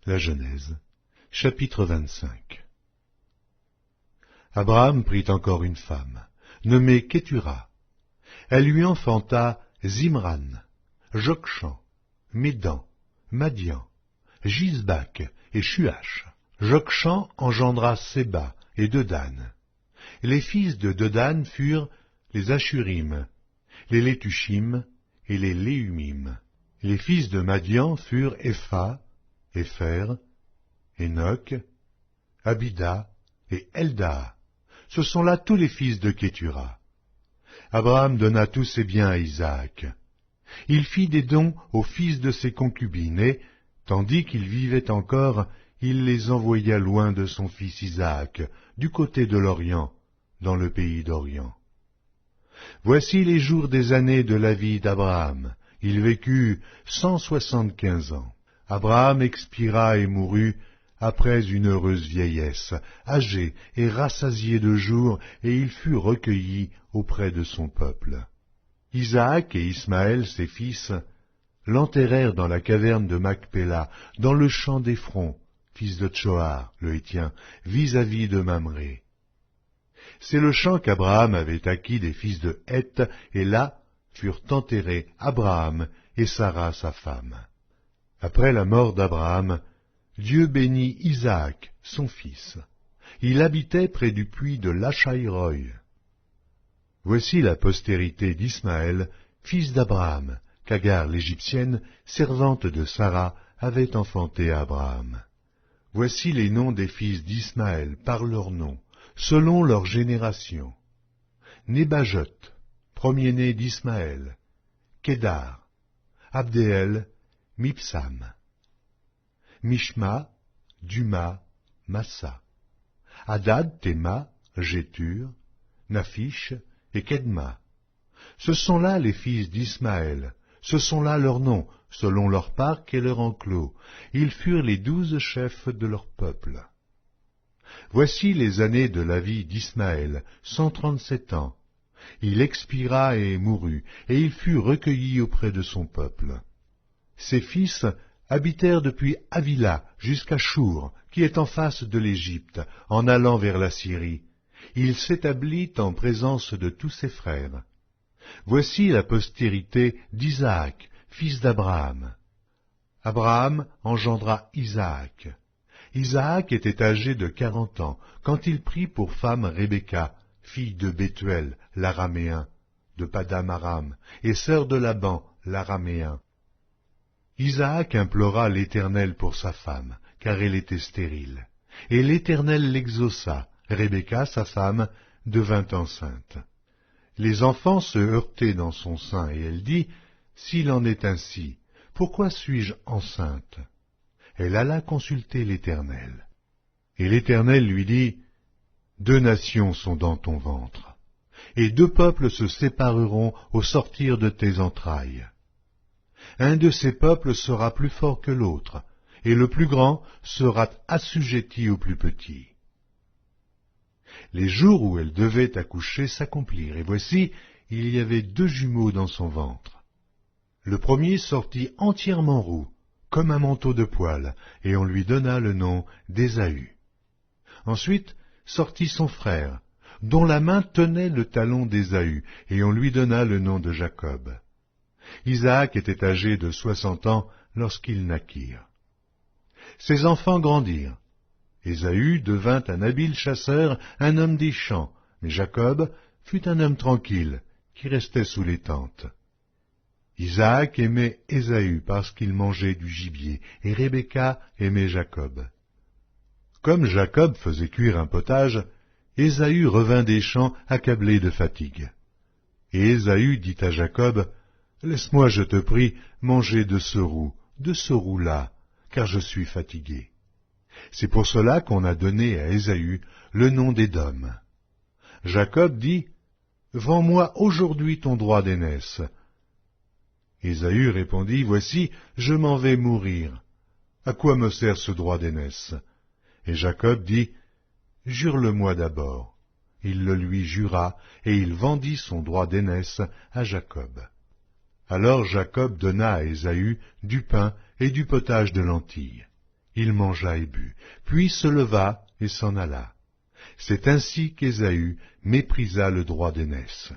La Genèse, chapitre 25. Abraham prit encore une femme, nommée Kétura. Elle lui enfanta Zimran, Jokshan, Médan, Madian, Gisbak et Shuach. Jokshan engendra Séba et Dedan. Les fils de Dedan furent les Ashurim, les Létushim et les Léumim. Les fils de Madian furent Épha, Épher, Enoch, Abida et Eldaa. Ce sont là tous les fils de Kétura. Abraham donna tous ses biens à Isaac. Il fit des dons aux fils de ses concubines et, tandis qu'il vivait encore, il les envoya loin de son fils Isaac, du côté de l'Orient, dans le pays d'Orient. Voici les jours des années de la vie d'Abraham. Il vécut 175 ans. Abraham expira et mourut après une heureuse vieillesse, âgé et rassasié de jours, et il fut recueilli auprès de son peuple. Isaac et Ismaël, ses fils, l'enterrèrent dans la caverne de Macpéla, dans le champ d'Éphron, fils de Tsoar, le Hétien, vis-à-vis de Mamré. C'est le champ qu'Abraham avait acquis des fils de Heth, et là furent enterrés Abraham et Sarah sa femme. Après la mort d'Abraham, Dieu bénit Isaac, son fils. Il habitait près du puits de Lachaïroï. Voici la postérité d'Ismaël, fils d'Abraham, qu'Agar l'Égyptienne, servante de Sarah, avait enfanté à Abraham. Voici les noms des fils d'Ismaël par leurs noms, selon leur génération. Nébajot, premier-né d'Ismaël, Kédar, Abdéel, Mipsam, Mishma, Duma, Massa, Hadad, Théma, Jétur, Naphish et Kedma. Ce sont là les fils d'Ismaël, ce sont là leurs noms, selon leur parc et leur enclos. Ils furent les 12 chefs de leur peuple. Voici les années de la vie d'Ismaël, 137 ans. Il expira et mourut, et il fut recueilli auprès de son peuple. Ses fils habitèrent depuis Havila jusqu'à Chour, qui est en face de l'Égypte, en allant vers la Syrie. Il s'établit en présence de tous ses frères. Voici la postérité d'Isaac, fils d'Abraham. Abraham engendra Isaac. Isaac était âgé de 40 ans, quand il prit pour femme Rebecca, fille de Bethuel, l'araméen, de Padam Aram, et sœur de Laban, l'araméen. Isaac implora l'Éternel pour sa femme, car elle était stérile. Et l'Éternel l'exauça. Rebecca, sa femme, devint enceinte. Les enfants se heurtaient dans son sein, et elle dit, « S'il en est ainsi, pourquoi suis-je enceinte ?» Elle alla consulter l'Éternel. Et l'Éternel lui dit, « 2 nations sont dans ton ventre, et 2 peuples se sépareront au sortir de tes entrailles. Un de ces peuples sera plus fort que l'autre, et le plus grand sera assujetti au plus petit. » Les jours où elle devait accoucher s'accomplirent, et voici, il y avait 2 jumeaux dans son ventre. Le premier sortit entièrement roux, comme un manteau de poil, et on lui donna le nom d'Ésaü. Ensuite sortit son frère, dont la main tenait le talon d'Ésaü, et on lui donna le nom de Jacob. Isaac était âgé de 60 ans lorsqu'ils naquirent. Ses enfants grandirent. Ésaü devint un habile chasseur, un homme des champs, mais Jacob fut un homme tranquille, qui restait sous les tentes. Isaac aimait Ésaü parce qu'il mangeait du gibier, et Rebecca aimait Jacob. Comme Jacob faisait cuire un potage, Ésaü revint des champs accablé de fatigue. Et Ésaü dit à Jacob, « Laisse-moi, je te prie, manger de ce roux-là, car je suis fatigué. » C'est pour cela qu'on a donné à Ésaü le nom d'Édom. Jacob dit, « Vends-moi aujourd'hui ton droit d'aînesse. » Ésaü répondit, « Voici, je m'en vais mourir. À quoi me sert ce droit d'aînesse ?» Et Jacob dit, « Jure-le-moi d'abord. » Il le lui jura, et il vendit son droit d'aînesse à Jacob. Alors Jacob donna à Ésaü du pain et du potage de lentilles. Il mangea et but, puis se leva et s'en alla. C'est ainsi qu'Ésaü méprisa le droit d'aînesse.